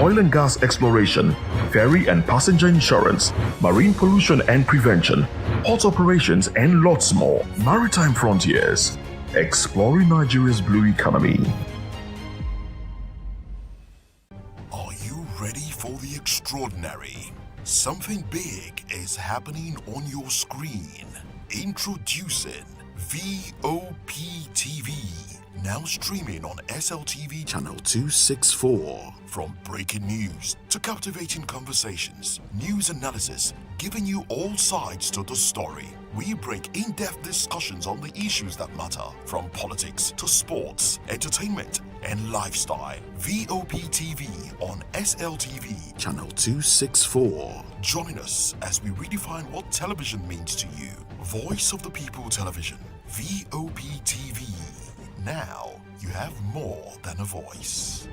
oil and gas exploration, ferry and passenger insurance, marine pollution and prevention, port operations, and lots more. Maritime Frontiers, exploring Nigeria's blue economy. Are you ready for the extraordinary? Something big is happening on your screen. Introducing VOP TV. Now streaming on SLTV channel 264. From breaking news to captivating conversations, news analysis, giving you all sides to the story. We break in-depth discussions on the issues that matter, from politics to sports, entertainment, and lifestyle. VOP TV on SLTV channel 264. Join us as we redefine what television means to you. Voice of the People Television, VOP TV. Now you have more than a voice.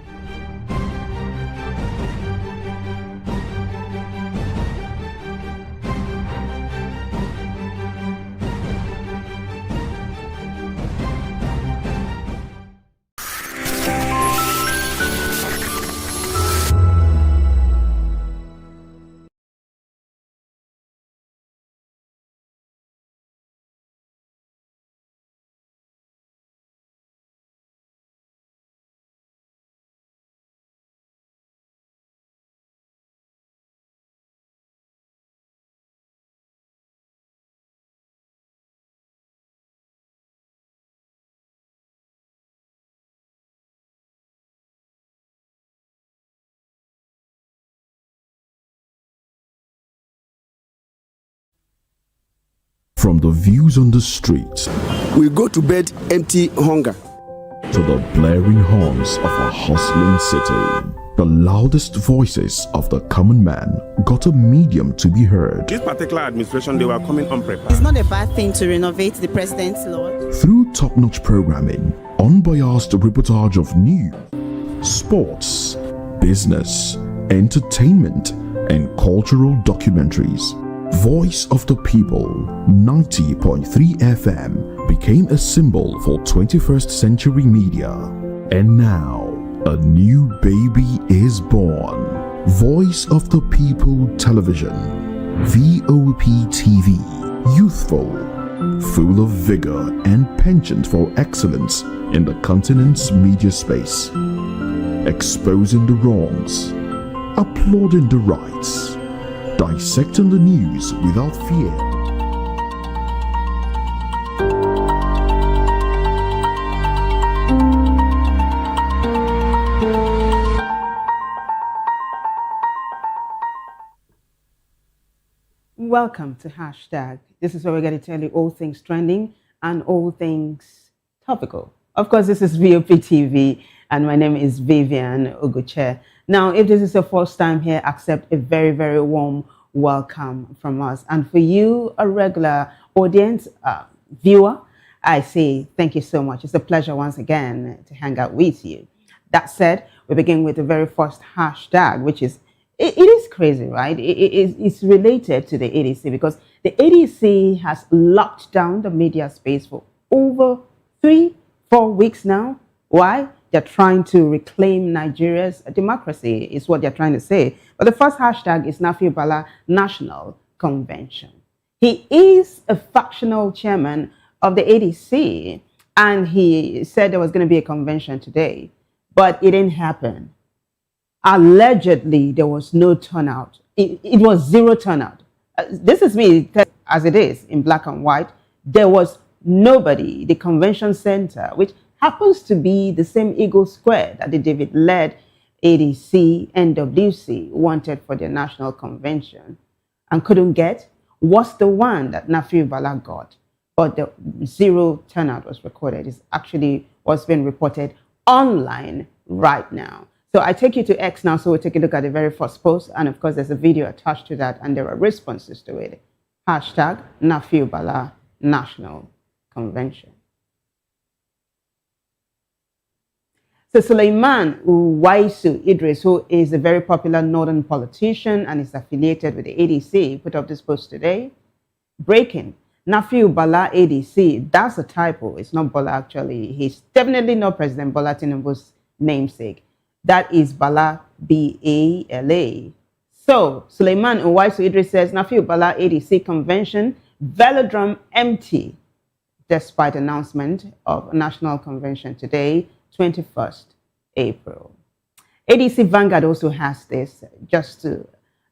From the views on the streets, we go to bed empty hunger, to the blaring horns of a hustling city, the loudest voices of the common man got a medium to be heard. This particular administration, they were coming unprepared. It's not a bad thing to renovate the president's lawn. Through top-notch programming, unbiased reportage of news, sports, business, entertainment, and cultural documentaries, Voice of the People 90.3 FM became a symbol for 21st century media. And now, a new baby is born. Voice of the People Television, VOP TV, youthful, full of vigor and penchant for excellence in the continent's media space, exposing the wrongs, applauding the rights, dissecting the news without fear. Welcome to Hashtag. This is where we're going to tell you all things trending and all things topical. Of course, this is VOP TV, and my name is Vivian Oguche. Now, if this is your first time here, accept a very, very warm welcome from us. And for you, a regular audience, viewer, I say thank you so much. It's a pleasure once again to hang out with you. That said, we begin with the very first hashtag, which is, it is crazy, right? It's related to the ADC because the ADC has locked down the media space for over 3-4 weeks now. Why? They're trying to reclaim Nigeria's democracy, is what they're trying to say. But the first hashtag is Nafiu Bala National Convention. He is a factional chairman of the ADC, and he said there was going to be a convention today, but it didn't happen. Allegedly, there was no turnout. It was zero turnout. This is me as it is in black and white. There was nobody. The convention center, which happens to be the same Eagle Square that the David-led ADC NWC wanted for their national convention and couldn't get, was the one that Nafiu Bala got. But the zero turnout was recorded. It's actually what's been reported online right now. So I take you to X now, so we'll take a look at the very first post. And of course, there's a video attached to that, and there are responses to it. Hashtag Nafiu Bala National Convention. So Suleiman Uwaisu Idris, who is a very popular northern politician and is affiliated with the ADC, put up this post today. Breaking. Nafiu Bala ADC, that's a typo. It's not Bala actually. He's definitely not President Bola Tinubu's namesake. That is Bala Bala. So, Suleiman Uwaisu Idris says, Nafiu Bala ADC convention, velodrome empty, despite announcement of national convention today, 21st April. ADC Vanguard also has this, just to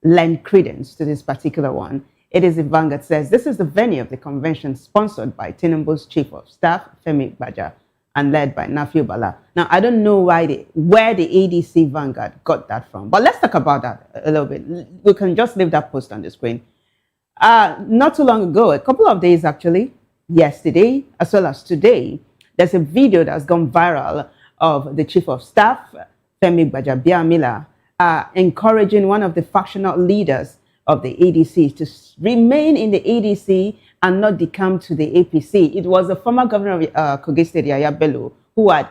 lend credence to this particular one. ADC Vanguard says, this is the venue of the convention sponsored by Tinubu's Chief of Staff, Femi Gbaja, and led by Nafiu Bala. Now, I don't know where the ADC Vanguard got that from, but let's talk about that a little bit. We can just leave that post on the screen. Not too long ago, a couple of days actually, yesterday as well as today, there's a video that's gone viral of the Chief of Staff, Femi Gbaja Biamila, encouraging one of the factional leaders of the ADC to remain in the ADC and not decamp to the APC. It was the former governor of Kogi State, Yaya Bello, who had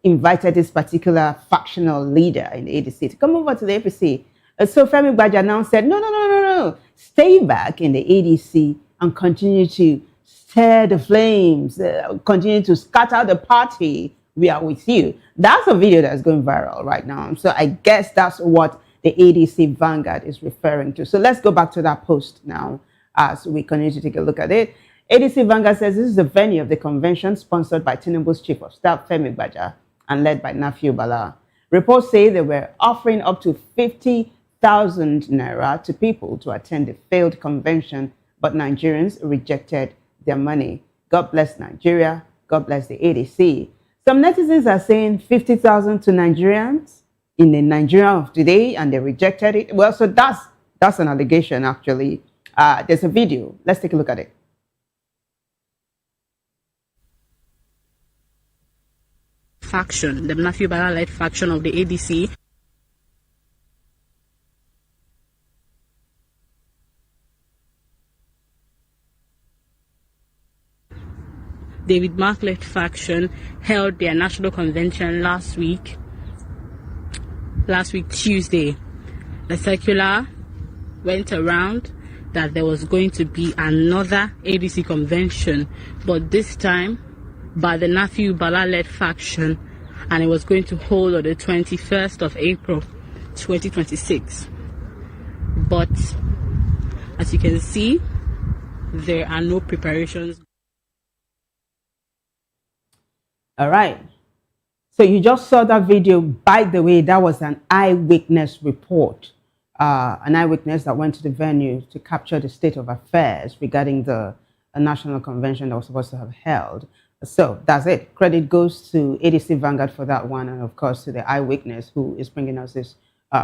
invited this particular factional leader in the ADC to come over to the APC. So Femi Gbaja now said, no, stay back in the ADC and continue to stir the flames, continue to scatter the party. We are with you. That's a video that's going viral right now. So I guess that's what the ADC Vanguard is referring to. So let's go back to that post now as we continue to take a look at it. ADC Vanguard says this is the venue of the convention sponsored by Tinubu's Chief of Staff, Femi Gbaja, and led by Nafiu Bala. Reports say they were offering up to 50,000 naira to people to attend the failed convention, but Nigerians rejected their money. God bless Nigeria. God bless the ADC. Some netizens are saying 50,000 to Nigerians in the Nigeria of today, and they rejected it. Well, so that's an allegation, actually. There's a video. Let's take a look at it. Faction, the Nafiu Bala-led faction of the ADC, David Mark-led faction held their national convention last week Tuesday. The circular went around that there was going to be another ADC convention, but this time by the Nafiu Bala-led faction, and it was going to hold on the 21st of April 2026. But as you can see, there are no preparations. All right. So you just saw that video. By the way, that was an eyewitness report. An eyewitness that went to the venue to capture the state of affairs regarding the national convention that was supposed to have held. So that's it. Credit goes to ADC Vanguard for that one, and of course to the eyewitness who is bringing us this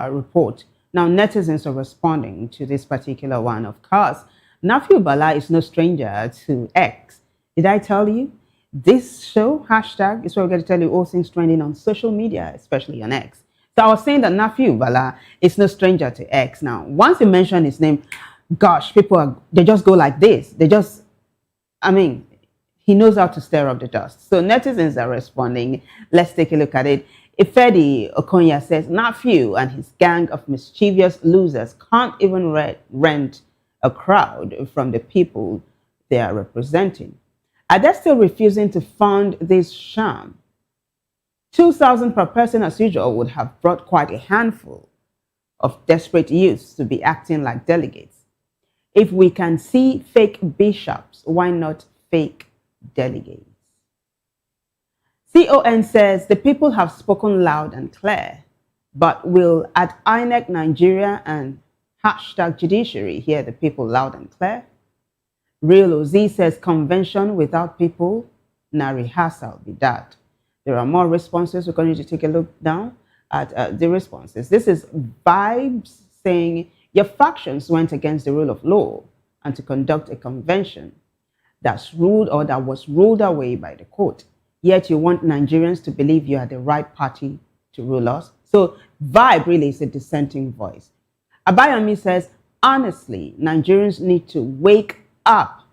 report. Now, netizens are responding to this particular one. Of course, Nafiu Bala is no stranger to X. Did I tell you? This show, hashtag, is where we're going to tell you all things trending on social media, especially on X. So I was saying that Nafiu Bala is no stranger to X. Now, once you mention his name, gosh, they just go like this. He knows how to stir up the dust. So netizens are responding. Let's take a look at it. Ifedi Okonya says, Nafiu and his gang of mischievous losers can't even rent a crowd from the people they are representing. Are they still refusing to fund this sham? 2,000 per person as usual would have brought quite a handful of desperate youths to be acting like delegates. If we can see fake bishops, why not fake delegates? CON says the people have spoken loud and clear, but will at INEC Nigeria and hashtag judiciary hear the people loud and clear? Real OZ says convention without people, na rehearsal be that. There are more responses. We're going to take a look down at the responses. This is Vibes saying your factions went against the rule of law and to conduct a convention that was ruled away by the court. Yet you want Nigerians to believe you are the right party to rule us. So Vibe really is a dissenting voice. Abayomi says, honestly, Nigerians need to wake up.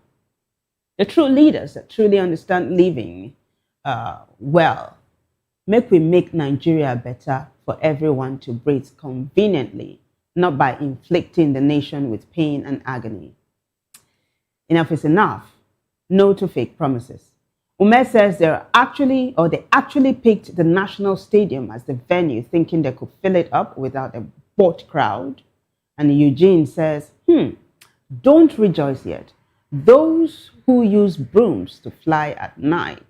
The true leaders that truly understand living well, we make Nigeria better for everyone to breathe conveniently, not by inflicting the nation with pain and agony. Enough is enough. No to fake promises. Ume says they actually picked the National Stadium as the venue, thinking they could fill it up without a boat crowd. And Eugene says, don't rejoice yet. Those who use brooms to fly at night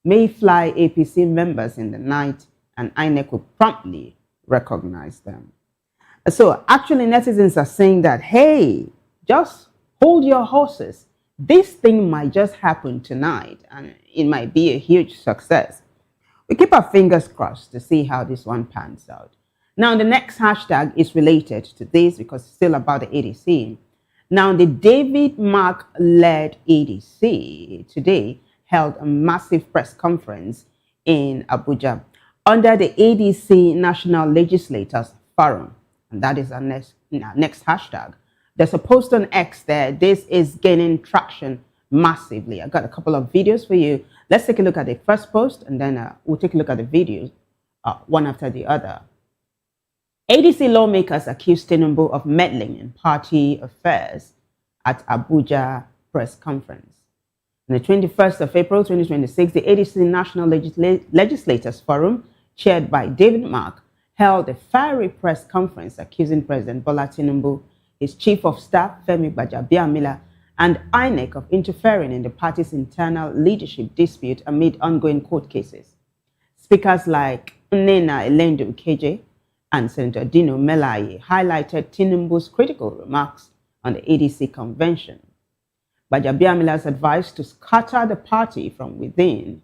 may fly APC members in the night, and INEC will promptly recognize them. So actually netizens are saying that, hey, just hold your horses. This thing might just happen tonight and it might be a huge success. We keep our fingers crossed to see how this one pans out. Now, the next hashtag is related to this because it's still about the ADC. Now, the David Mark-led ADC today held a massive press conference in Abuja under the ADC National Legislators Forum. And that is our next hashtag. There's a post on X there. This is gaining traction massively. I got a couple of videos for you. Let's take a look at the first post, and then we'll take a look at the videos one after the other. ADC lawmakers accused Tinubu of meddling in party affairs at Abuja press conference. On the 21st of April 2026, the ADC National Legislators Forum, chaired by David Mark, held a fiery press conference accusing President Bola Tinubu, his chief of staff, Femi Gbajabiamila, and INEC of interfering in the party's internal leadership dispute amid ongoing court cases. Speakers like Nnena Elendu Ukeje and Senator Dino Melaye highlighted Tinubu's critical remarks on the ADC convention. Gbajabiamila's advice to scatter the party from within,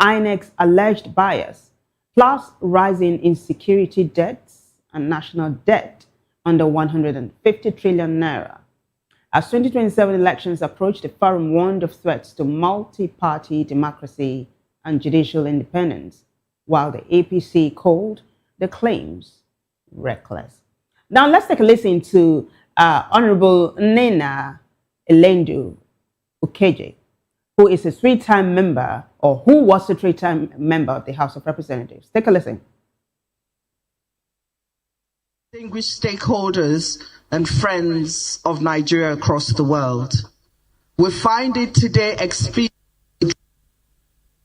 INEC's alleged bias, plus rising insecurity debts and national debt under 150 trillion naira. As 2027 elections approach, the forum warned of threats to multi-party democracy and judicial independence, while the APC called the claims reckless. Now let's take a listen to Honorable Nnena Elendu Ukeje, who is a three-time member, or who was a three-time member of the House of Representatives. Take a listen. Distinguished stakeholders and friends of Nigeria across the world, we find it today expedient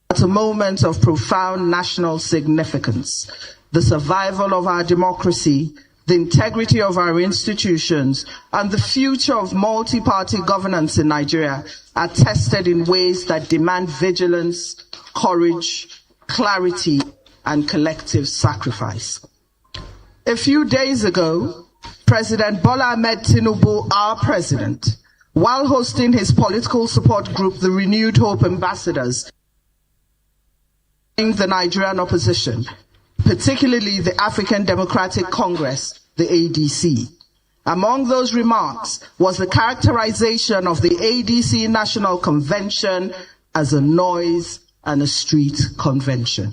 at a moment of profound national significance. The survival of our democracy, the integrity of our institutions, and the future of multi-party governance in Nigeria are tested in ways that demand vigilance, courage, clarity, and collective sacrifice. A few days ago, President Bola Ahmed Tinubu, our president, while hosting his political support group, the Renewed Hope Ambassadors, the Nigerian opposition, particularly the African Democratic Congress, the ADC. Among those remarks was the characterization of the ADC National Convention as a noise and a street convention.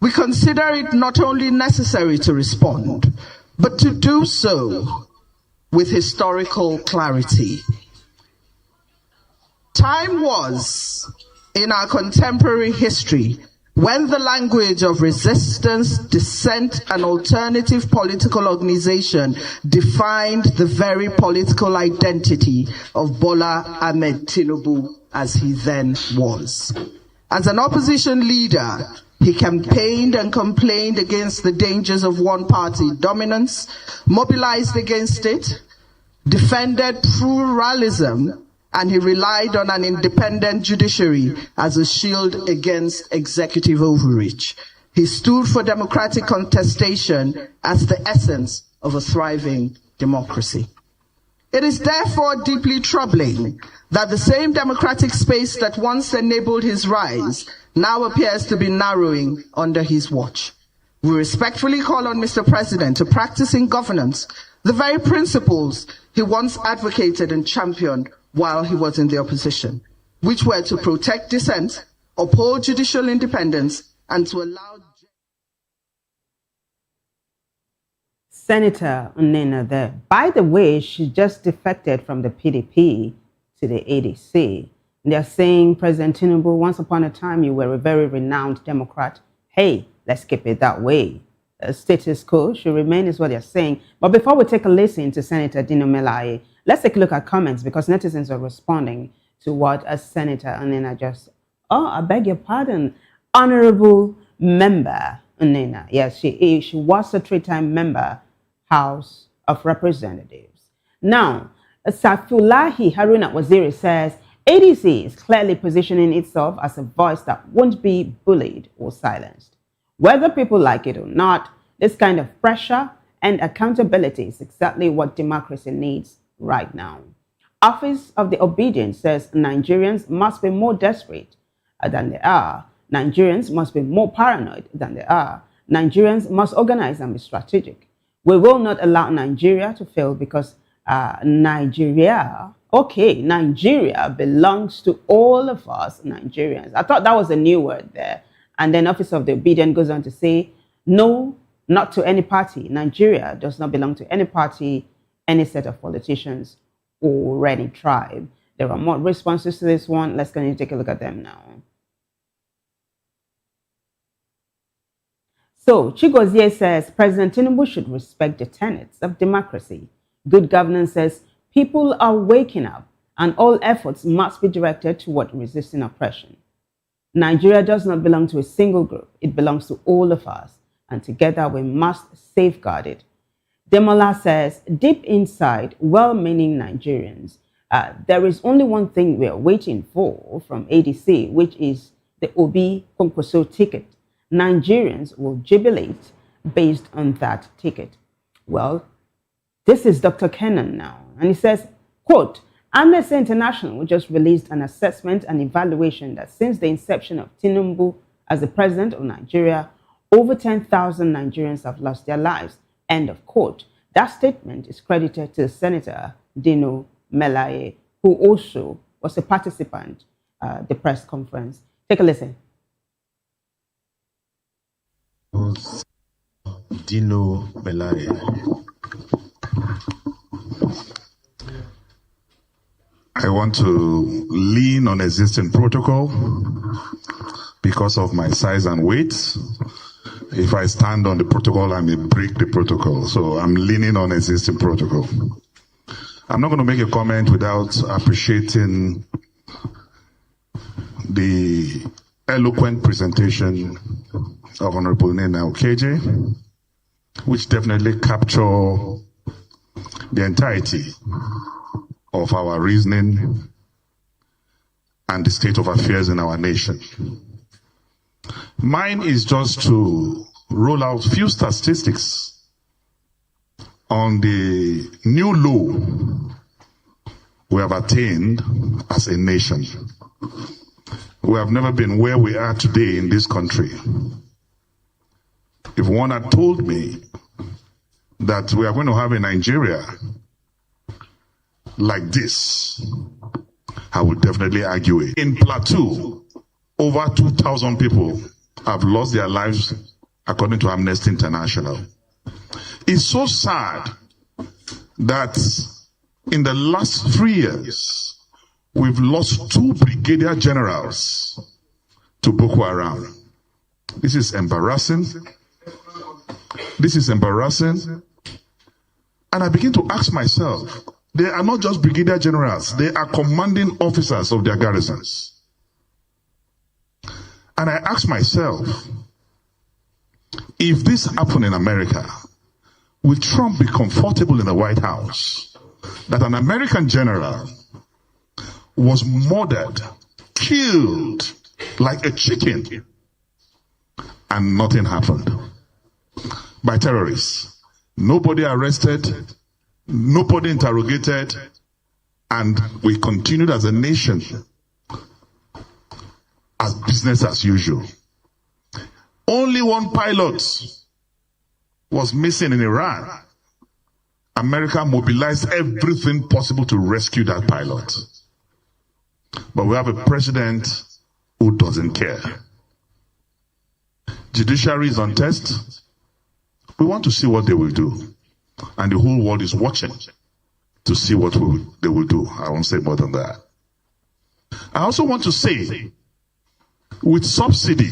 We consider it not only necessary to respond, but to do so with historical clarity. Time was, in our contemporary history, when the language of resistance, dissent, and alternative political organization defined the very political identity of Bola Ahmed Tinubu as he then was. As an opposition leader, he campaigned and complained against the dangers of one-party dominance, mobilized against it, defended pluralism, and he relied on an independent judiciary as a shield against executive overreach. He stood for democratic contestation as the essence of a thriving democracy. It is therefore deeply troubling that the same democratic space that once enabled his rise now appears to be narrowing under his watch. We respectfully call on Mr. President to practice in governance the very principles he once advocated and championed while he was in the opposition, which were to protect dissent, uphold judicial independence, and to allow... Senator Nnena there. By the way, she just defected from the PDP to the ADC. They're saying, President Tinubu, once upon a time you were a very renowned Democrat. Hey, let's keep it that way. Status quo should remain is what they're saying. But before we take a listen to Senator Dino Melaye, let's take a look at comments because netizens are responding to what Senator Nnena just Oh, I beg your pardon. Honorable Member Nina. Yes, she is. She was a 3-time member, House of Representatives. Now, Safulahi Haruna Waziri says ADC is clearly positioning itself as a voice that won't be bullied or silenced. Whether people like it or not, this kind of pressure and accountability is exactly what democracy needs right now. Office of the Obedient says Nigerians must be more desperate than they are. Nigerians must be more paranoid than they are. Nigerians must organize and be strategic. We will not allow Nigeria to fail because Nigeria belongs to all of us Nigerians. I thought that was a new word there. And then Office of the Obedient goes on to say, no, not to any party. Nigeria does not belong to any party, any set of politicians, or any tribe. There are more responses to this one. Let's go and take a look at them now. So, Chigozie says President Tinubu should respect the tenets of democracy. Good governance says people are waking up and all efforts must be directed toward resisting oppression. Nigeria does not belong to a single group. It belongs to all of us, and together we must safeguard it. Demola says, deep inside, well-meaning Nigerians, there is only one thing we are waiting for from ADC, which is the Obi Konkoso ticket. Nigerians will jubilate based on that ticket. Well, this is Dr. Kennan now, and he says, quote, Amnesty International just released an assessment and evaluation that since the inception of Tinubu as the president of Nigeria, over 10,000 Nigerians have lost their lives. End of quote. That statement is credited to Senator Dino Melaye, who also was a participant at the press conference. Take a listen. Dino Melaye. I want to lean on existing protocol because of my size and weight. If I stand on the protocol, I may break the protocol. So I'm leaning on existing protocol. I'm not going to make a comment without appreciating the eloquent presentation of Honorable Nena Okeje, which definitely capture the entirety of our reasoning and the state of affairs in our nation. Mine is just to roll out a few statistics on the new low we have attained as a nation. We have never been where we are today in this country. If one had told me that we are going to have a Nigeria like this, I would definitely argue it. In Plateau, over 2,000 people have lost their lives according to Amnesty International. It's so sad that in the last 3 years, we've lost 2 brigadier generals to Boko Haram. This is embarrassing. This is embarrassing. And I begin to ask myself, they are not just brigadier generals, they are commanding officers of their garrisons. And I ask myself, if this happened in America, will Trump be comfortable in the White House that an American general was murdered, killed like a chicken, and nothing happened by terrorists? Nobody arrested, nobody interrogated, and we continued as a nation as business as usual. Only one pilot was missing in Iran. America mobilized everything possible to rescue that pilot. But we have a president who doesn't care. Judiciary is on test. We want to see what they will do. And the whole world is watching to see what they will do. I won't say more than that. I also want to say, with subsidy,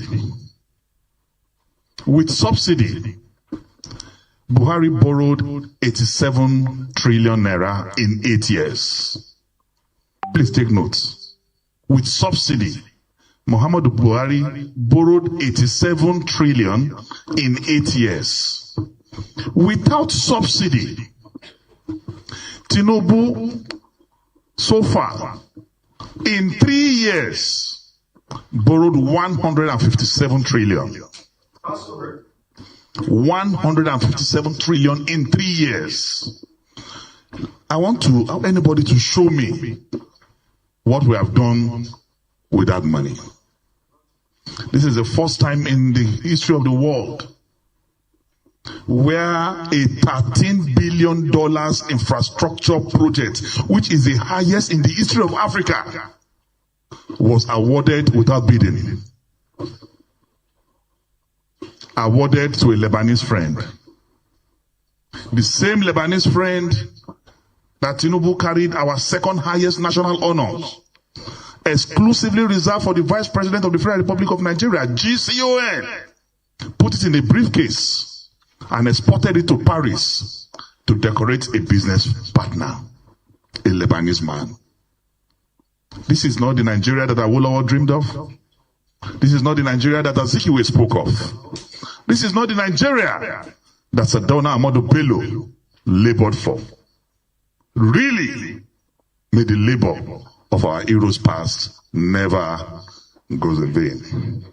Buhari borrowed 87 trillion naira in 8 years. Please take note. With subsidy, Muhammadu Buhari borrowed 87 trillion in 8 years. Without subsidy, Tinubu, so far, in 3 years, borrowed 157 trillion. 157 trillion in 3 years. I want anybody to show me what we have done with that money. This is the first time in the history of the world where a $13 billion infrastructure project, which is the highest in the history of Africa, was awarded without bidding. Awarded to a Lebanese friend. The same Lebanese friend that Tinubu carried our second highest national honors, exclusively reserved for the Vice President of the Federal Republic of Nigeria, GCON, put it in a briefcase and exported it to Paris to decorate a business partner, a Lebanese man. This is not the Nigeria that Awolowo dreamed of. This is not the Nigeria that Azikiwe spoke of. This is not the Nigeria that Sardauna Amadu Bello labored for. Really, may the labor of our heroes past never goes in vain.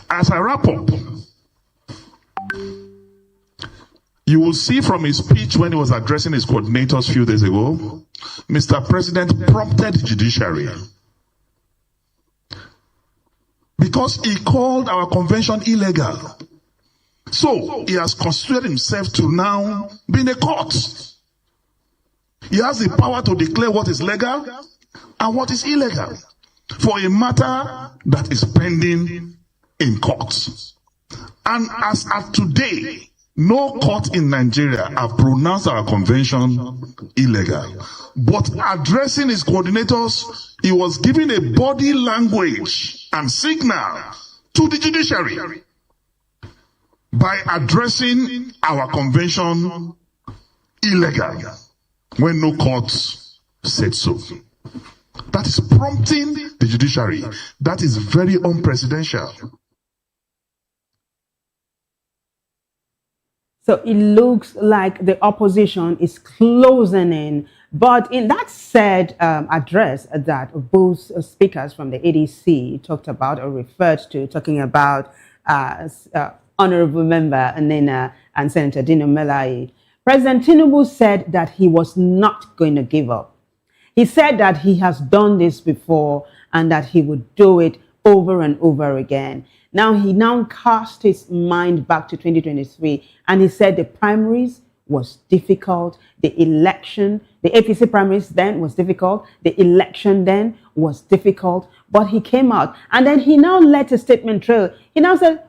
As I wrap up, you will see from his speech when he was addressing his coordinators a few days ago, Mr. President prompted the judiciary because he called our convention illegal. So he has constituted himself to now be in a court. He has the power to declare what is legal and what is illegal for a matter that is pending in court. And as of today, no court in Nigeria have pronounced our convention illegal. But addressing his coordinators, he was giving a body language and signal to the judiciary by addressing our convention illegal when no court said so. That is prompting the judiciary. That is very unprecedented. So it looks like the opposition is closing in. But in that said address that both speakers from the ADC talked about or referred to, talking about Honorable Member Nena and Senator Dino Melaye, President Tinubu said that he was not going to give up. He said that he has done this before and that he would do it over and over again. Now, he cast his mind back to 2023 and he said the primaries was difficult. The election, the APC primaries then was difficult. The election then was difficult. But he came out and then he now let a statement trail. He now said,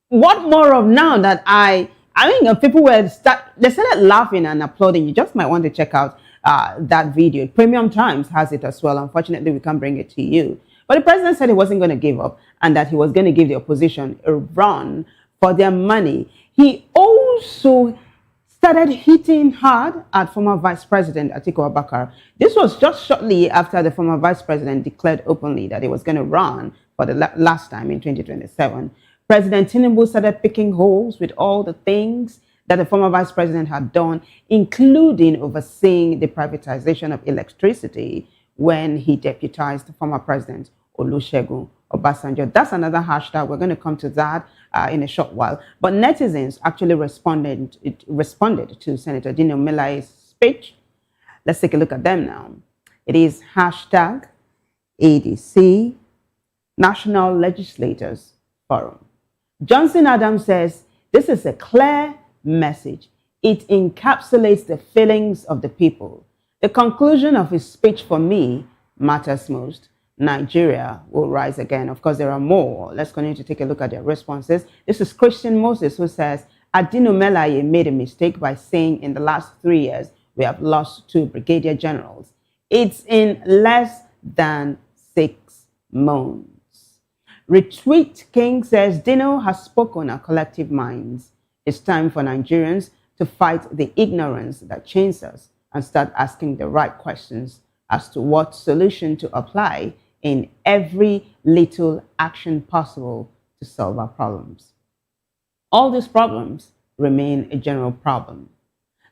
what more of now that I mean, people they started laughing and applauding. You just might want to check out that video. Premium Times has it as well. Unfortunately, we can't bring it to you. But the president said he wasn't going to give up and that he was going to give the opposition a run for their money. He also started hitting hard at former Vice President Atiku Abubakar. This was just shortly after the former Vice President declared openly that he was going to run for the last time in 2027. President Tinubu started picking holes with all the things that the former Vice President had done, including overseeing the privatization of electricity when he deputized the former President Olusegun Obasanjo. That's another hashtag. We're going to come to that in a short while. But netizens actually responded to Senator Dino Melaye's speech. Let's take a look at them now. It is hashtag ADC National Legislators Forum. Johnson Adams says, this is a clear message. It encapsulates the feelings of the people. The conclusion of his speech for me matters most. Nigeria will rise again. Of course, there are more. Let's continue to take a look at their responses. This is Christian Moses who says, Adino Melaye made a mistake by saying in the last 3 years, we have lost 2 brigadier generals. It's in less than 6 months. Retweet King says, Dino has spoken our collective minds. It's time for Nigerians to fight the ignorance that chains us and start asking the right questions as to what solution to apply in every little action possible to solve our problems. All these problems remain a general problem.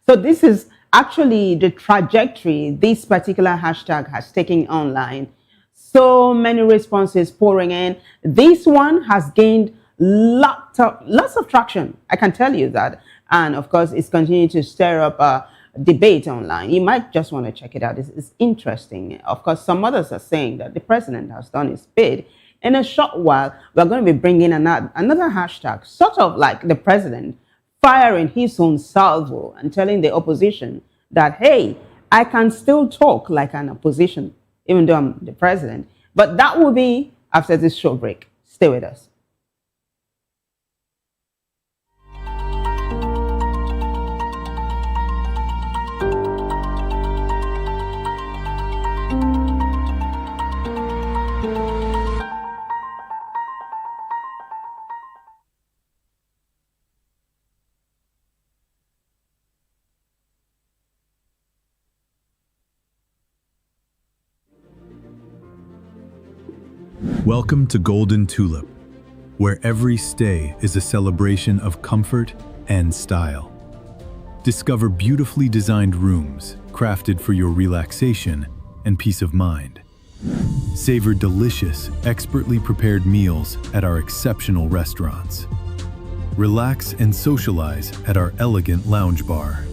So this is actually the trajectory this particular hashtag has taken online. So many responses pouring in. This one has gained lots of traction. I can tell you that. And of course, it's continuing to stir up a debate online. You might just want to check it out. It's interesting. Of course, some others are saying that the president has done his bid. In a short while, we're going to be bringing another hashtag, sort of like the president firing his own salvo and telling the opposition that, hey, I can still talk like an opposition, even though I'm the president. But that will be after this short break. Stay with us. Welcome to Golden Tulip, where every stay is a celebration of comfort and style. Discover beautifully designed rooms crafted for your relaxation and peace of mind. Savor delicious, expertly prepared meals at our exceptional restaurants. Relax and socialize at our elegant lounge bar.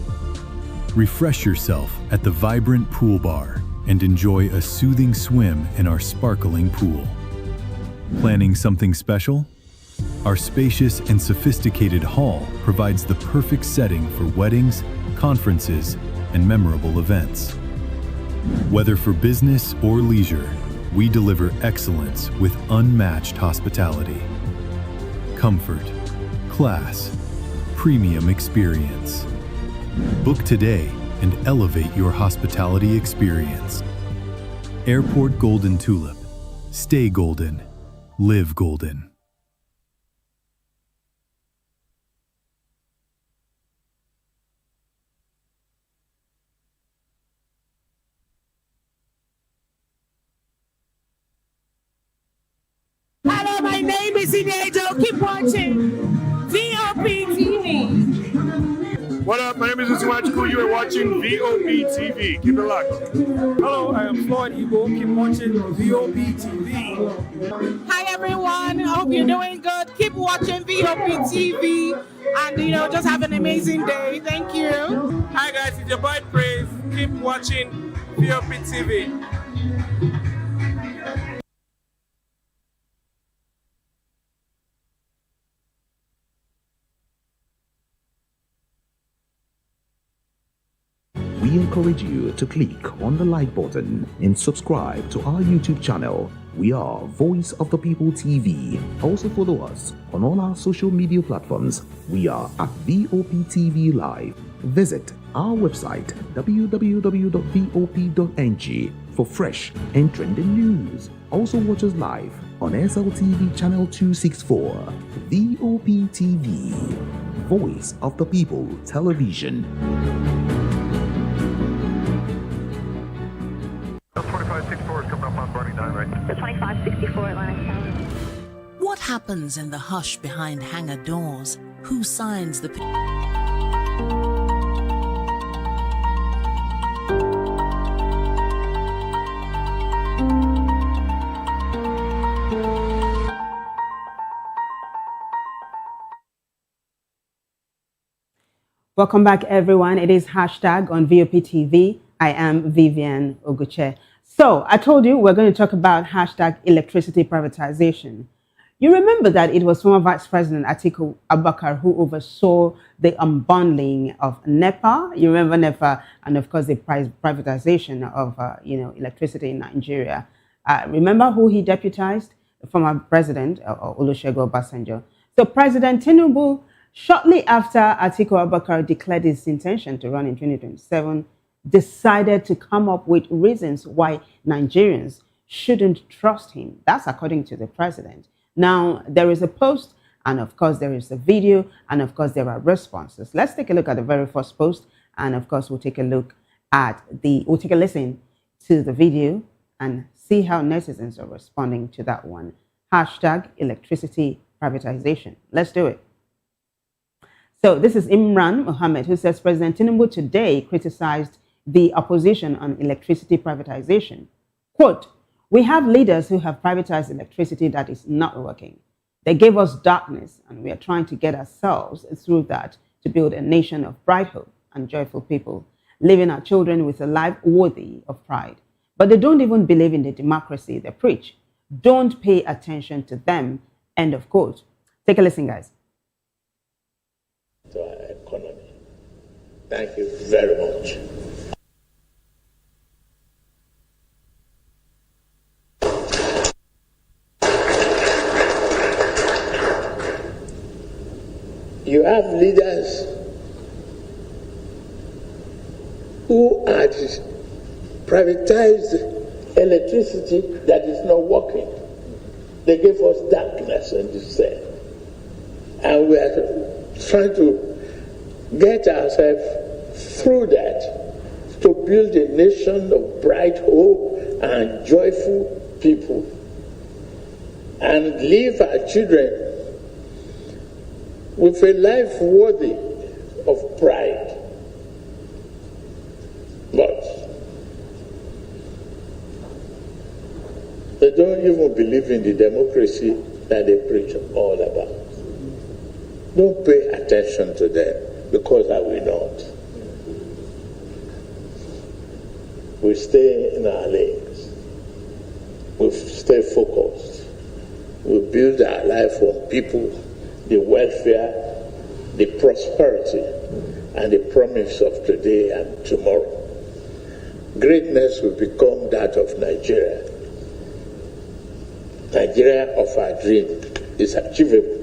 Refresh yourself at the vibrant pool bar and enjoy a soothing swim in our sparkling pool. Planning something special? Our spacious and sophisticated hall provides the perfect setting for weddings, conferences, and memorable events. Whether for business or leisure, we deliver excellence with unmatched hospitality. Comfort, class, premium experience. Book today and elevate your hospitality experience. Airport Golden Tulip. Stay golden. Live golden. Hello, my name is Edun. Keep watching VOP TV. What up? My name is Tinubu. You are watching VOP TV. Keep it locked. Hello, I am Floyd Igbo. Keep watching VOP TV. Hi, everyone. I hope you're doing good. Keep watching VOP TV. And, just have an amazing day. Thank you. Hi, guys. It's your boy Praise. Keep watching VOP TV. We encourage you to click on the like button and subscribe to our YouTube channel. We are Voice of the People TV. Also follow us on all our social media platforms. We are at VOP TV Live. Visit our website www.vop.ng for fresh and trending news. Also watch us live on SLTV channel 264. VOP TV, Voice of the People Television. 2564 is coming up on Barney 9, right? The 2564 Atlantic Tower. What happens in the hush behind hangar doors? Who signs the... Welcome back, everyone. It is hashtag on VOP TV. I am Vivian Oguche. So I told you we're going to talk about hashtag electricity privatization. You remember that it was former Vice President Atiku Abubakar who oversaw the unbundling of NEPA. You remember NEPA, and of course the privatization of electricity in Nigeria. Remember who he deputized? The former President Olusegun Obasanjo. So President Tinubu, shortly after Atiku Abubakar declared his intention to run in 2027, decided to come up with reasons why Nigerians shouldn't trust him. That's according to the president. Now, there is a post, and of course, there is a video, and of course, there are responses. Let's take a look at the very first post, and of course, we'll take a listen to the video and see how netizens are responding to that one. Hashtag electricity privatization. Let's do it. So this is Imran Mohammed, who says President Tinubu today criticized the opposition on electricity privatization. Quote, "We have leaders who have privatized electricity that is not working. They gave us darkness, and we are trying to get ourselves through that to build a nation of bright hope and joyful people, leaving our children with a life worthy of pride. But they don't even believe in the democracy they preach. Don't pay attention to them." End of quote. Take a listen, guys. To our economy. Thank you very much. You have leaders who had privatized electricity that is not working. They gave us darkness and despair. And we are trying to get ourselves through that to build a nation of bright hope and joyful people and leave our children with a life worthy of pride. But they don't even believe in the democracy that they preach all about. Don't pay attention to them, because I will not. We stay in our lanes. We stay focused. We build our life on people, the welfare, the prosperity, and the promise of today and tomorrow. Greatness will become that of Nigeria. Nigeria of our dream is achievable,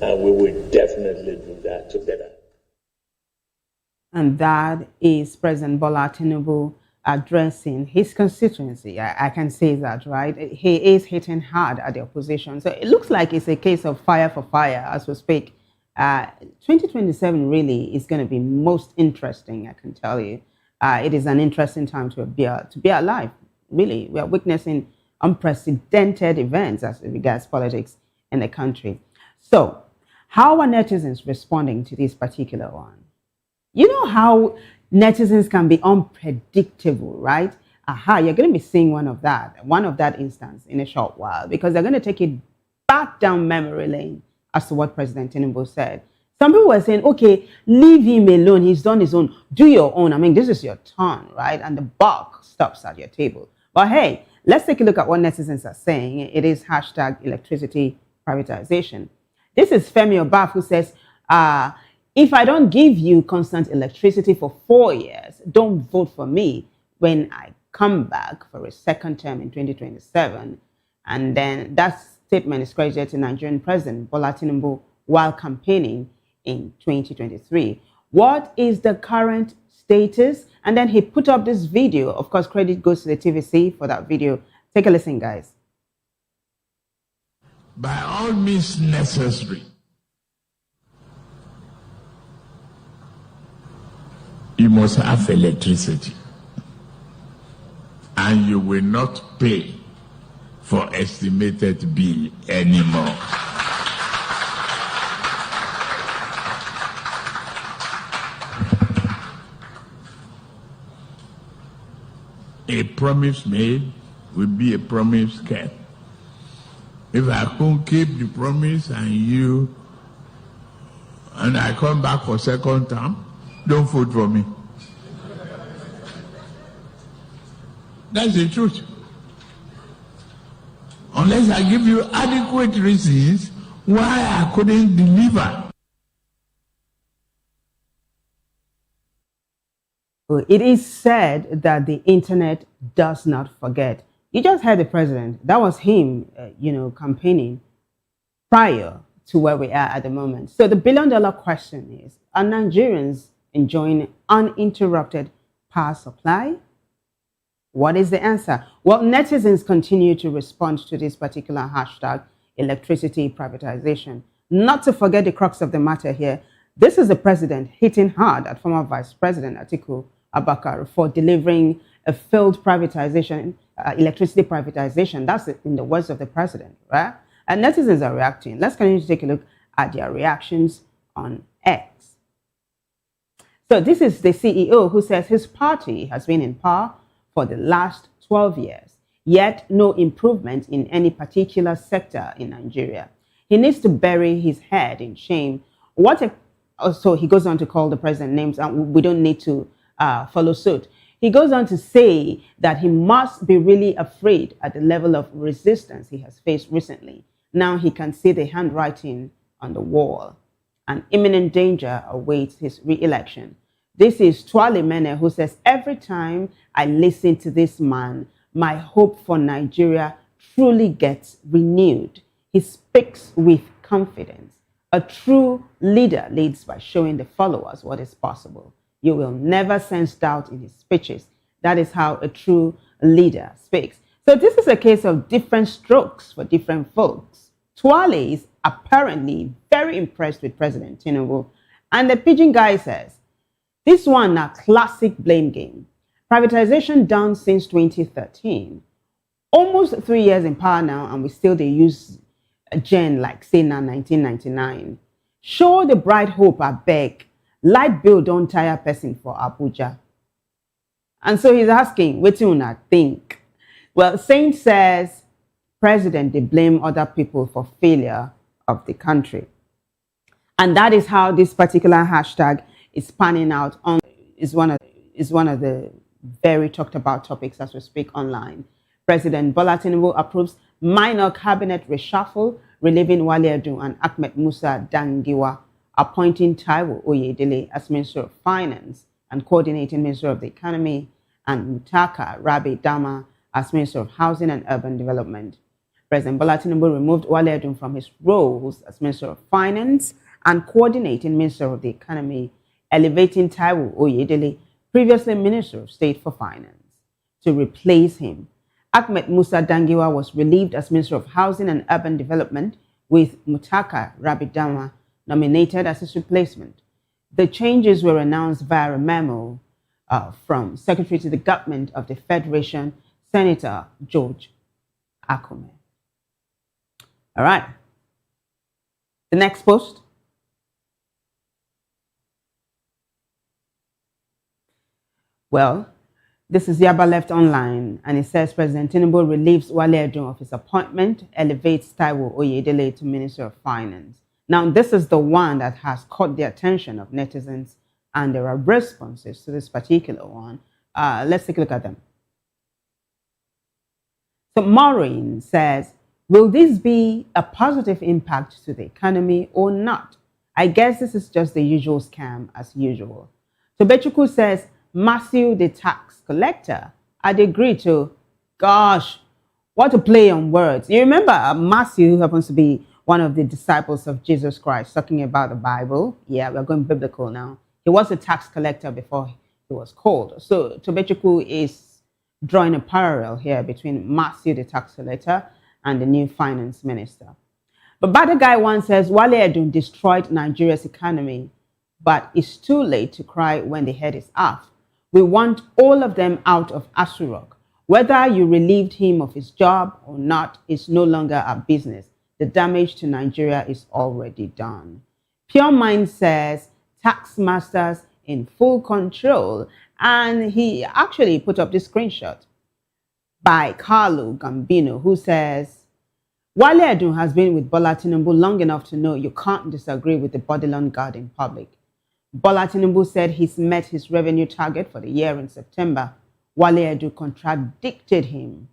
and we will definitely do that together. And that is President Bola Tinubu addressing his constituency. I can say that, right? He is hitting hard at the opposition. So it looks like it's a case of fire for fire as we speak. 2027 really is going to be most interesting, I can tell you. It is an interesting time to be alive, really. We are witnessing unprecedented events as regards politics in the country. So, how are netizens responding to this particular one? You know how netizens can be unpredictable, right? You're going to be seeing one of that instance in a short while, because they're going to take it back down memory lane as to what President Tinubu said. Some people were saying, okay, leave him alone. He's done his own. Do your own. I mean, this is your turn, right? And the buck stops at your table. But hey, let's take a look at what netizens are saying. It is hashtag electricity privatization. This is Femi Obaf, who says, if I don't give you constant electricity for 4 years, don't vote for me when I come back for a second term in 2027. And then that statement is credited to Nigerian President Bola Tinubu while campaigning in 2023. What is the current status? And then he put up this video. Of course, credit goes to the TVC for that video. Take a listen, guys. By all means necessary, you must have electricity, and you will not pay for estimated bill anymore. A promise made will be a promise kept. If I can't keep the promise and I come back for second term, don't vote for me. That's the truth. Unless I give you adequate reasons why I couldn't deliver. It is said that the internet does not forget. You just heard the president. That was him, campaigning prior to where we are at the moment. So the billion-dollar question is, are Nigerians enjoying uninterrupted power supply? What is the answer? Well, netizens continue to respond to this particular hashtag, electricity privatization. Not to forget the crux of the matter here. This is the president hitting hard at former Vice President Atiku Abakar for delivering a failed privatization, electricity privatization. That's in the words of the president, right? And netizens are reacting. Let's continue to take a look at their reactions on X. So this is the CEO who says his party has been in power for the last 12 years, yet no improvement in any particular sector in Nigeria. He needs to bury his head in shame. So he goes on to call the president names, and we don't need to follow suit. He goes on to say that he must be really afraid at the level of resistance he has faced recently. Now he can see the handwriting on the wall. An imminent danger awaits his re-election. This is Twale Mene, who says, every time I listen to this man, my hope for Nigeria truly gets renewed. He speaks with confidence. A true leader leads by showing the followers what is possible. You will never sense doubt in his speeches. That is how a true leader speaks. So this is a case of different strokes for different folks. Twale is apparently very impressed with President Tinubu. And the pidgin guy says, this one a classic blame game. Privatization done since 2013. Almost 3 years in power now, and we still they use a gen like say now 1999. Show the bright hope, I beg. Light bill don't tire person for Abuja. And so he's asking, what do you think? Well, Saint says, President, they blame other people for failure of the country. And that is how this particular hashtag is panning out on is one of the very talked about topics as we speak online. President Bola Tinubu approves minor cabinet reshuffle, relieving Wale Edun and Ahmed Musa Dangiwa, appointing Taiwo Oyedele as Minister of Finance and coordinating Minister of the Economy, and Mutaka Rabi Dama as Minister of Housing and Urban Development. President Bola Tinubu removed Wale Edun from his roles as Minister of Finance and coordinating Minister of the Economy, elevating Taiwo Oyedele, previously Minister of State for Finance, to replace him. Ahmed Musa Dangiwa was relieved as Minister of Housing and Urban Development, with Mutaka Rabidama nominated as his replacement. The changes were announced via a memo from Secretary to the Government of the Federation, Senator George Akume. All right. The next post. Well, this is Yaba Left Online, and it says President Tinubu relieves Wale Edun of his appointment, elevates Taiwo Oyedele to Minister of Finance. Now, this is the one that has caught the attention of netizens, and there are responses to this particular one. Let's take a look at them. So Maureen says, will this be a positive impact to the economy or not? I guess this is just the usual scam as usual. Tobechuku says, Matthew the tax collector, I'd agree to. Gosh, what a play on words. You remember Matthew, who happens to be one of the disciples of Jesus Christ, talking about the Bible. Yeah, we're going biblical now. He was a tax collector before he was called. So Tobechuku is drawing a parallel here between Matthew the tax collector and the new finance minister. But Bada Guy one says, Wale Edun destroyed Nigeria's economy, but it's too late to cry when the head is off. We want all of them out of Asurok. Whether you relieved him of his job or not is no longer our business. The damage to Nigeria is already done. Pure Mind says, tax masters in full control. And he actually put up this screenshot by Carlo Gambino, who says, Wale Edun has been with Bola Tinubu long enough to know you can't disagree with the bodylon guard in public. Bola Tinubu said he's met his revenue target for the year in September. Wale Edun contradicted him.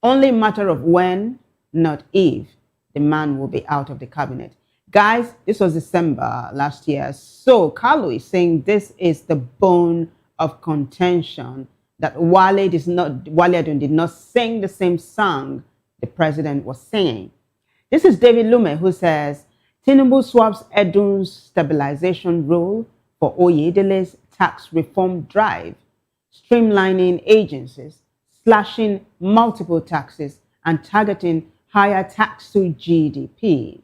Only a matter of when, not if, the man will be out of the cabinet. Guys, this was December last year. So Carlo is saying this is the bone of contention, that Wale Edun did not sing the same song the president was singing. This is David Lume, who says, Tinubu swaps Edun's stabilization role for Oyedele's tax reform drive, streamlining agencies, slashing multiple taxes, and targeting higher tax to GDP.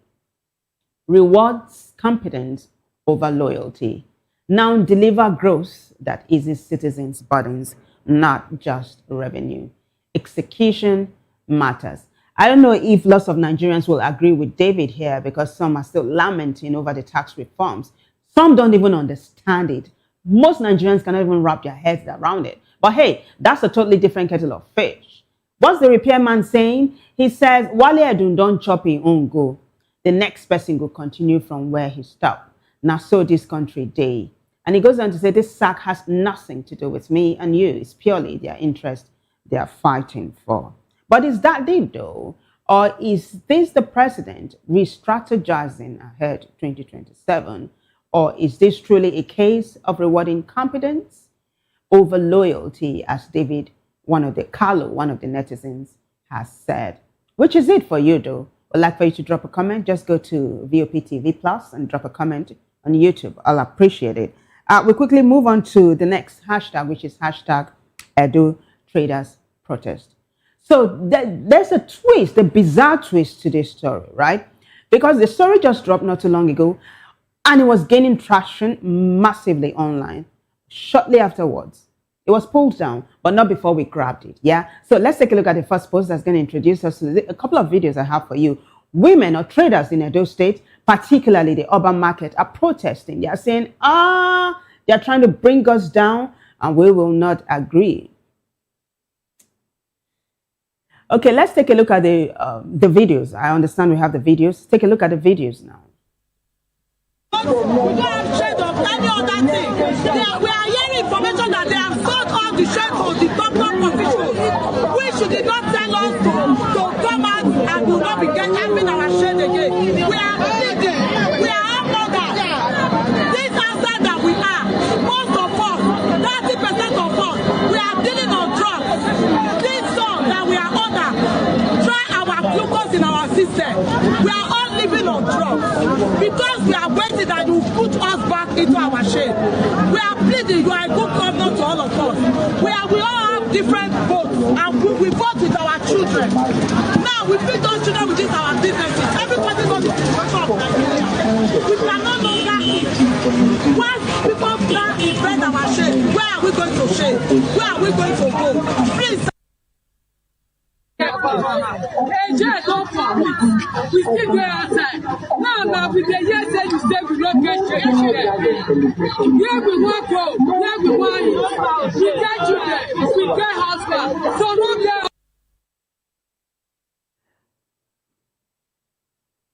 Rewards competence over loyalty. now deliver growth that eases citizens' burdens, not just revenue. Execution matters. I don't know if lots of Nigerians will agree with David here, because some are still lamenting over the tax reforms. Some don't even understand it. Most Nigerians cannot even wrap their heads around it. But hey, that's a totally different kettle of fish. What's the repairman saying? He says, Wale Edun don't chop his own go. The next person will continue from where he stopped. Now, so this country day. And he goes on to say, this sack has nothing to do with me and you. It's purely their interest they are fighting for. But is that it though? Or is this the president re-strategizing ahead 2027? Or is this truly a case of rewarding competence over loyalty, as David, one of the netizens, has said? Which is it for you though? I'd like for you to drop a comment. Just go to VOP TV Plus and drop a comment on YouTube. I'll appreciate it. We quickly move on to the next hashtag, which is hashtag Edu Traders Protest. So there's a twist, a bizarre twist to this story, right? Because the story just dropped not too long ago, and it was gaining traction massively online. Shortly afterwards, it was pulled down, but not before we grabbed it, yeah? So let's take a look at the first post that's going to introduce us to a couple of videos I have for you. Women or traders in Edo State, particularly the urban market, are protesting. They are saying, they're trying to bring us down, and we will not agree. Okay, let's take a look at the videos. I understand we have the videos. Take a look at the videos now. We don't have shade of any other thing. We are hearing information that they have sold all the shares of the top positions, which did not tell us to come out and will not be having our shade again. We are pleading. We are uploaders. This outside that we are, most of us, 30% of us, we are dealing on drugs. This song that we are under, try our glucose in our system. We are all living on drugs because we are waiting that you put us back into our shade. We are pleading. You are a good governor to all of us. We all have different votes, and we vote with our children. Now we feed those children with this our businesses. Everybody knows the situation of Nigeria. We can no longer eat. Once people plan to invent our shade, where are we going to shade? Where are we going to go? Please. We still go outside. Now we dey hear say you say we don't get change here. Where we want go, where we want eat. We get children, we get husband. So no get.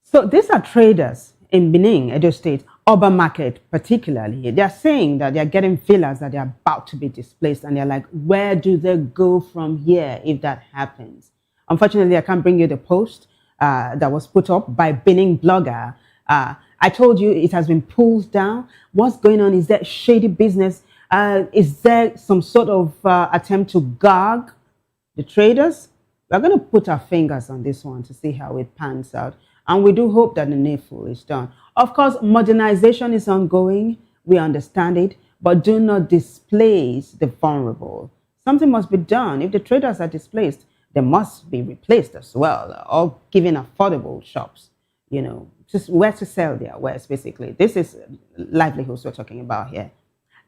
So these are traders in Benin, Edo State, urban market particularly. They're saying that they're getting feelers that they're about to be displaced, and they're like, where do they go from here if that happens? Unfortunately, I can't bring you the post that was put up by Benin blogger. I told you it has been pulled down. What's going on? Is that shady business? Is there some sort of attempt to gag the traders? We're going to put our fingers on this one to see how it pans out. And we do hope that the needful is done. Of course, modernization is ongoing. We understand it. But do not displace the vulnerable. Something must be done. If the traders are displaced, they must be replaced as well, or given affordable shops, you know, just where to sell their wares, basically. This is livelihoods we're talking about here.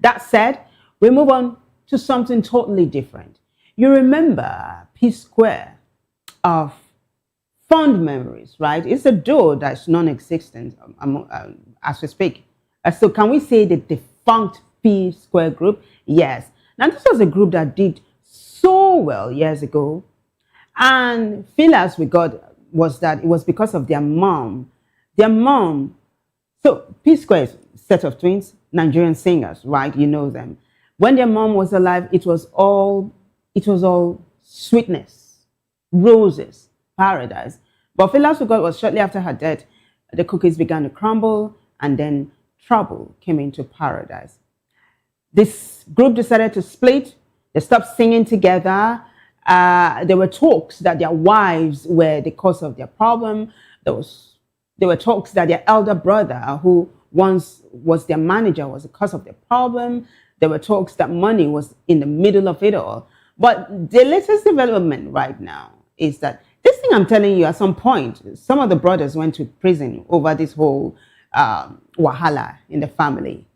That said, we move on to something totally different. You remember P Square of fond memories, right? It's a duo that's non-existent as we speak. So can we say the defunct P Square group? Yes. Now, this was a group that did so well years ago. And feelers we got was that it was because of their mom. Their mom, so P Square is a set of twins, Nigerian singers, right? You know them. When their mom was alive, it was all sweetness, roses, paradise. But feelers we got was shortly after her death, the cookies began to crumble, and then trouble came into paradise. This group decided to split. They stopped singing together. There were talks that their wives were the cause of their problem. There were talks that their elder brother, who once was their manager, was the cause of their problem. There were talks that money was in the middle of it all. But the latest development right now is that this thing I'm telling you, at some point, some of the brothers went to prison over this whole wahala in the family.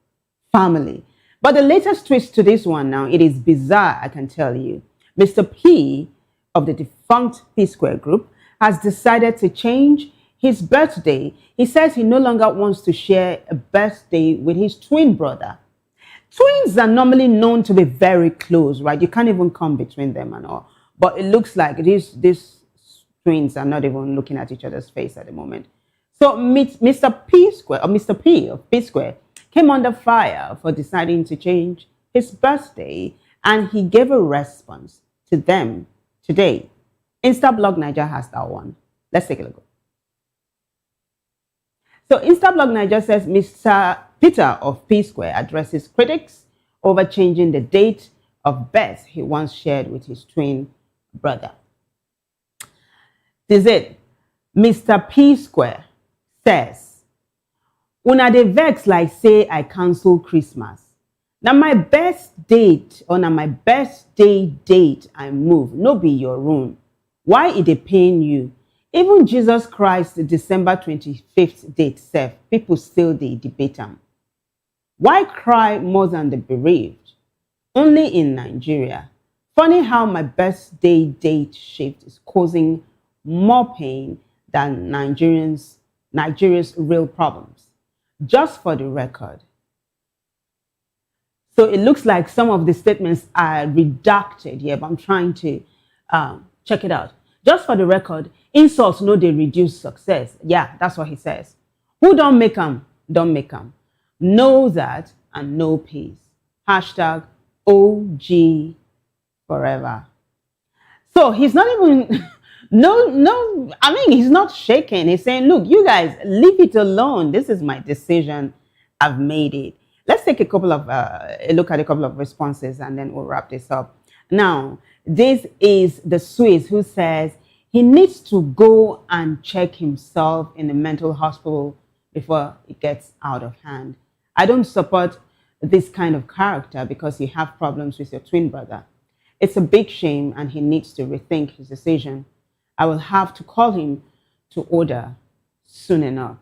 family. But the latest twist to this one now, it is bizarre, I can tell you. Mr. P of the defunct P-Square group has decided to change his birthday. He says he no longer wants to share a birthday with his twin brother. Twins are normally known to be very close, right? You can't even come between them and all. But it looks like these twins are not even looking at each other's face at the moment. So Mr. P-Square, or Mr. P of P-Square, came under fire for deciding to change his birthday, and he gave a response to them today. Instablog Niger has that one. Let's take a look. So Instablog Niger says Mr. Peter of P-Square addresses critics over changing the date of birth he once shared with his twin brother. This is it. Mr. P-Square says, "Una dey vex like say I cancel Christmas. Now my best date or now my birthday date I move, no be your own. Why it dey pain you? Even Jesus Christ, the December 25th date self, people still dey debate am. Why cry more than the bereaved? Only in Nigeria. Funny how my birthday date shift is causing more pain than Nigeria's real problems. Just for the record." So it looks like some of the statements are redacted here, but I'm trying to check it out. Just for the record, insults no dey reduce success. Yeah, that's what he says. Who don't make them, don't make them. Know that and know peace. Hashtag OG forever. So he's not even, I mean, he's not shaking. He's saying, look, you guys, leave it alone. This is my decision. I've made it. Let's take a look at a couple of responses, and then we'll wrap this up. Now, this is the Swiss who says he needs to go and check himself in a mental hospital before it gets out of hand. I don't support this kind of character because you have problems with your twin brother. It's a big shame, and he needs to rethink his decision. I will have to call him to order soon enough.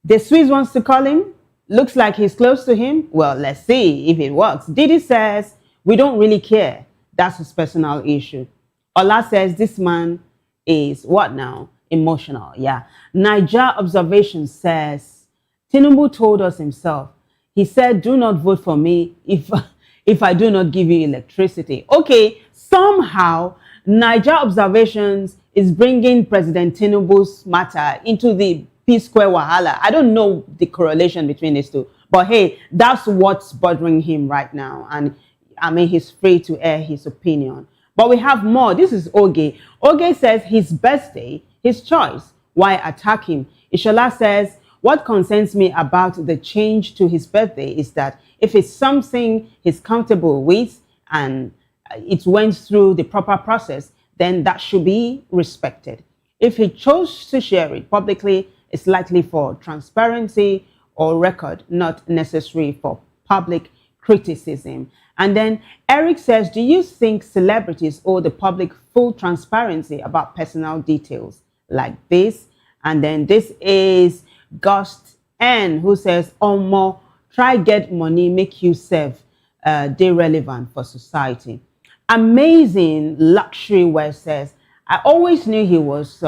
The Swiss wants to call him. Looks like he's close to him. Well, let's see if it works. Didi says, we don't really care. That's his personal issue. Ola says, this man is what now? Emotional. Yeah. Niger Observation says, Tinubu told us himself. He said, do not vote for me if I do not give you electricity. Okay, somehow Niger Observations is bringing President Tinubu's matter into the P-Square Wahala. I don't know the correlation between these two, but hey, that's what's bothering him right now. And I mean, he's free to air his opinion. But we have more. This is Oge. Oge says his birthday, his choice. Why attack him? Ishola says, what concerns me about the change to his birthday is that if it's something he's comfortable with and it went through the proper process, then that should be respected. If he chose to share it publicly, it's likely for transparency or record, not necessary for public criticism. And then Eric says, do you think celebrities owe the public full transparency about personal details like this? And then this is Gust N, who says, Omo, try get money, make you serve, they relevant for society. Amazing Luxury Wear says, I always knew he was,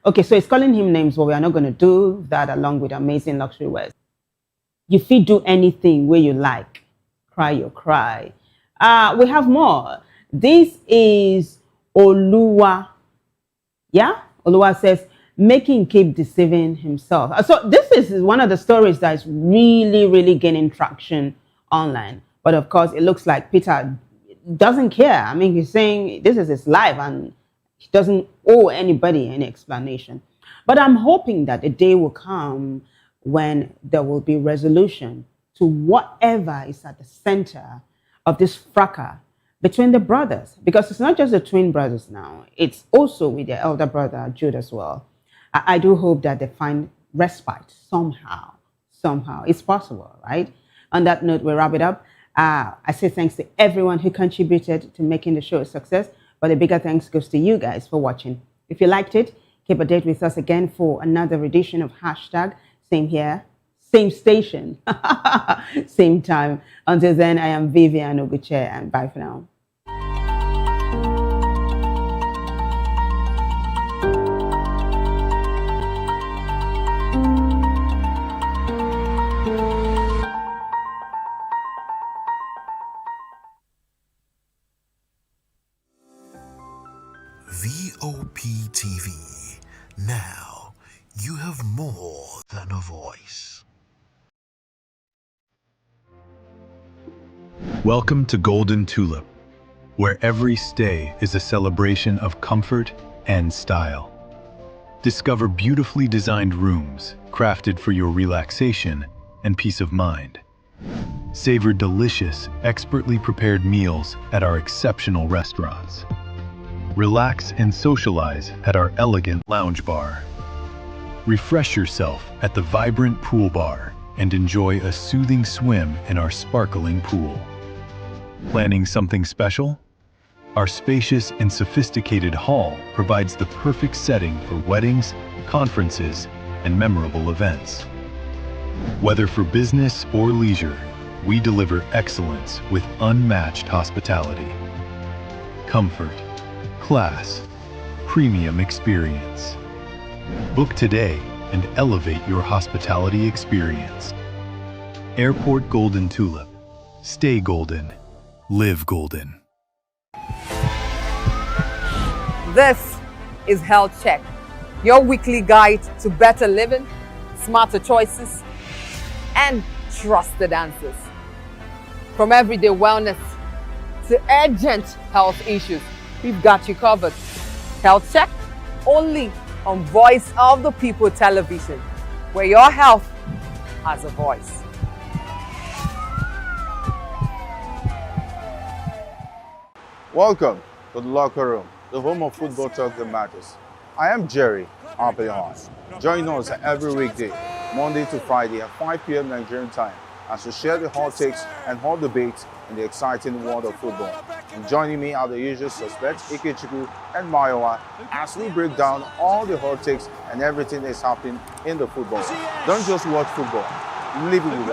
okay, so it's calling him names, but we are not going to do that along with Amazing Luxury Wear. You fit do anything where you like. Cry your cry. We have more. This is Oluwa. Yeah? Oluwa says, making keep deceiving himself. So this is one of the stories that is really, really gaining traction online. But of course, it looks like Peter doesn't care. I mean, he's saying this is his life and he doesn't owe anybody any explanation. But I'm hoping that a day will come when there will be resolution to whatever is at the center of this fracas between the brothers. Because it's not just the twin brothers now. It's also with their elder brother, Jude, as well. I do hope that they find respite somehow. Somehow. It's possible, right? On that note, we'll wrap it up. I say thanks to everyone who contributed to making the show a success. But a bigger thanks goes to you guys for watching. If you liked it, keep a date with us again for another edition of Hashtag. Same here, same station, same time. Until then, I am Vivian Oguche, and bye for now. VOP TV. Now, you have more than a voice. Welcome to Golden Tulip, where every stay is a celebration of comfort and style. Discover beautifully designed rooms crafted for your relaxation and peace of mind. Savor delicious, expertly prepared meals at our exceptional restaurants. Relax and socialize at our elegant lounge bar. Refresh yourself at the vibrant pool bar and enjoy a soothing swim in our sparkling pool. Planning something special? Our spacious and sophisticated hall provides the perfect setting for weddings, conferences, and memorable events. Whether for business or leisure, we deliver excellence with unmatched hospitality. Comfort, class, premium experience. Book today and elevate your hospitality experience. Airport Golden Tulip. Stay golden. Live golden. This is Health Check, your weekly guide to better living, smarter choices, and trusted answers. From everyday wellness to urgent health issues, we've got you covered. Health Check, only on Voice of the People television, where your health has a voice. Welcome to the locker room, the home of football talk that matters. I am Jerry Apelon. Join us every weekday, Monday to Friday at 5 p.m. Nigerian time, as we share the hot takes and hot debates in the exciting world of football. And joining me are the usual suspects, Ikechukwu and Mayowa, as we break down all the hot takes and everything that's happening in the football. Don't just watch football, live it with us.